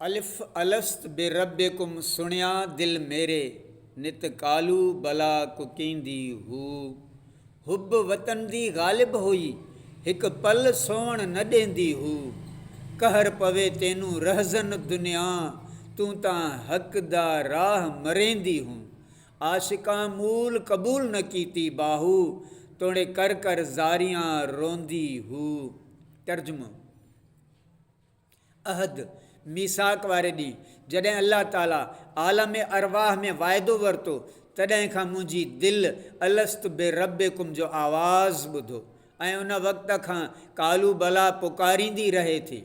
अलिफ अलस्त बिरब्बिकुम सुनिया दिल मेरे नित कालू बला कुकींदी हू हुब वतन दी गालिब हुई हिक पल सोवण न ॾेंदी हू कहर पवे तेनू रहज़न दुनिया तूं तां हक़ दा राह मरेंदी हूँ आशिकां मूल कबूल न कीती बाहू तोड़े कर कर ज़ारियां रोंदी हू। तर्जुमो अहद मीसाक वारे ॾींहुं जॾहिं अल्लाह ताला आलम अरवाह में वाइदो वरितो तॾहिं खां मुंहिंजी दिलि अलस्त बे रब्बिकुम जो आवाज़ु ॿुधो ऐं उन वक़्त खां कालू बला पुकारींदी रहे थी।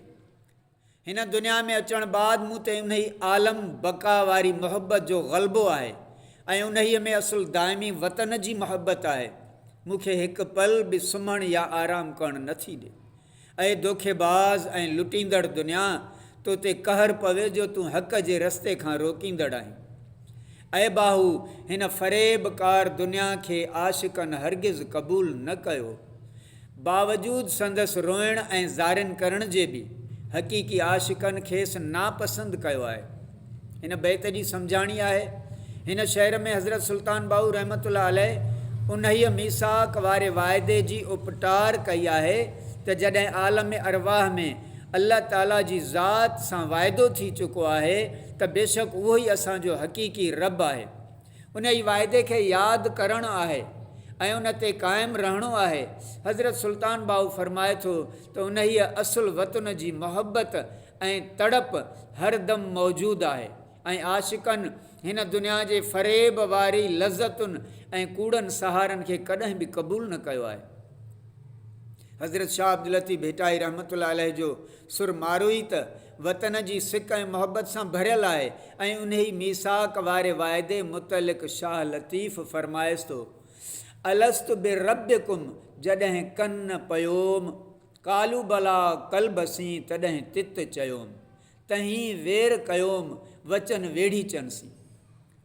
हिन दुनिया में अचण बाद मूं ते उन आलम बका वारी मोहबत जो ग़लबो आहे ऐं उन्हीअ में असुल दाइमी वतन जी मोहबत आहे। मूंखे हिकु पल बि सुम्हणु या आराम करणु नथी ॾे। ऐं धोखेबाज़ ऐं लुटींदड़ दुनिया तो ते कहर पवे जो तूं हक़ जे रस्ते खां रोकींदड़ आहीं। ऐं बाहू हिन फ़रेबकार दुनिया खे आशिकनि हरगिज़ क़बूल न कयो बावजूद संदसि रोइण ऐं ज़ारिन करण जे बि हक़ीक़ी आशिकनि खेसि नापसंदि कयो आहे। हिन बैत जी सम्झाणी आहे हिन शहर में हज़रत सुल्तान बाहू रहमतुल्लाह अलैह उन्हीअ मीसाक वारे वाइदे जी उपटार कई आहे त जॾहिं आलम अरवाह में अल्लाह ताला जी ज़ात सां वाइदो थी चुको आहे त बेशक उहो ई असांजो हक़ीक़ी रब आहे। उन ई वाइदे खे यादि करणु आहे ऐं उन ते क़ाइमु रहणो आहे। हज़रत सुल्तान बाहू फ़रमाए थो त उन ई असुल वतन जी मोहबत ऐं तड़प हरदम मौजूदु आहे ऐं आशिकनि हिन दुनिया जे फ़रेब वारी लज़तुनि ऐं कूड़नि सहारनि खे कॾहिं बि क़बूल न कयो आहे। हज़रत शाह अब्दुल लतीफ़ भेटाई रहमतुल्लाह अलैह जो सुर मारोई त वतन जी सिक ऐं मोहबत सां भरियलु आहे ऐं उन ई मीसाक वारे वाइदे मुतलिक़ शाह लतीफ़ फ़रमाइसि थो अलस्तु बि रब्बिकुम जॾहिं कन पयोम कालू बला कलबसी तॾहिं तित चयोम तहीं वेर कयोम वचन वेढ़ी चनसी।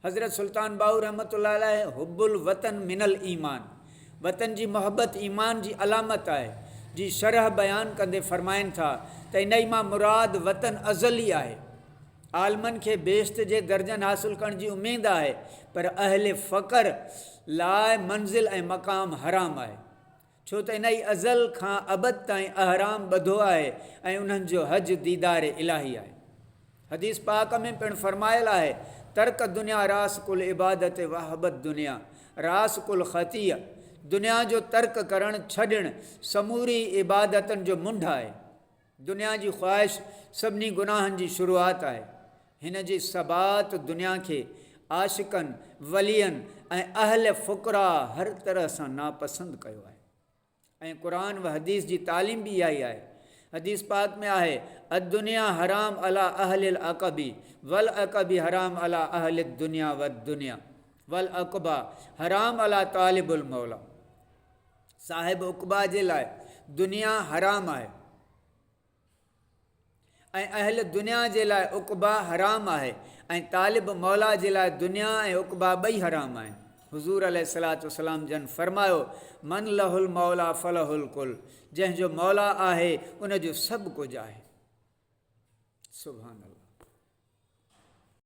हज़रत सुल्तान बाहू रहमतुल्लाह अलैह हुब्बुल वतन मिनल ईमान वतन जी मोहबत ईमान जी अलामत आहे जी शरह बयानु कंदे फ़रमाइनि था त इन ई मां मुराद वतन अज़ली आहे। आलमनि खे बेश्त जे दर्जनि हासिलु करण जी उमेदु आहे पर अहले फ़क़र लाइ मंज़िल ऐं मक़ाम हराम आहे छो त इन ई अज़ल खां अबद ताईं अहराम ॿधो आहे ऐं उन्हनि जो हज दीदार इलाही आहे। हदीस पाक में पिणु फ़रमायल आहे तर्क दुनिया रास कुल इबादत वहबत दुनिया रास कुल ख़तिया दुनिया जो तर्क करणु छॾणु समूरी इबादतनि जो मुंढ आहे। दुनिया जी ख़्वाहिश सभिनी गुनाहनि जी शुरूआत आहे। हिन जी सबात दुनिया खे आशिकनि वलियनि ऐं अहल फ़ुक़रा हर तरह सां नापसंदि कयो आहे ऐं क़ुर व हदीस जी तालीम बि इहा ई आहे। हदीस पाक में आहे अदुनिया हराम अला अहलिल अक़बी वल अक़बी हराम अला अहल दुनिया व दुनिया वल अक़बा हराम अला तालिबुल मौला। साहिब उक़बा जे लाइ दुनिया हराम आहे ऐं अहल दुनिया जे लाइ उक़बा हराम आहे ऐं तालिब मौला जे लाइ दुनिया ऐं उक़बा ॿई हराम आहिनि। हुज़ूर अलैहिस्सलातु वस्सलाम जन फ़रमायो मन लहुल मौला फ़लहुल कुल जंहिंजो मौला आहे उनजो सभु कुझु आहे। सुभान अल्लाह।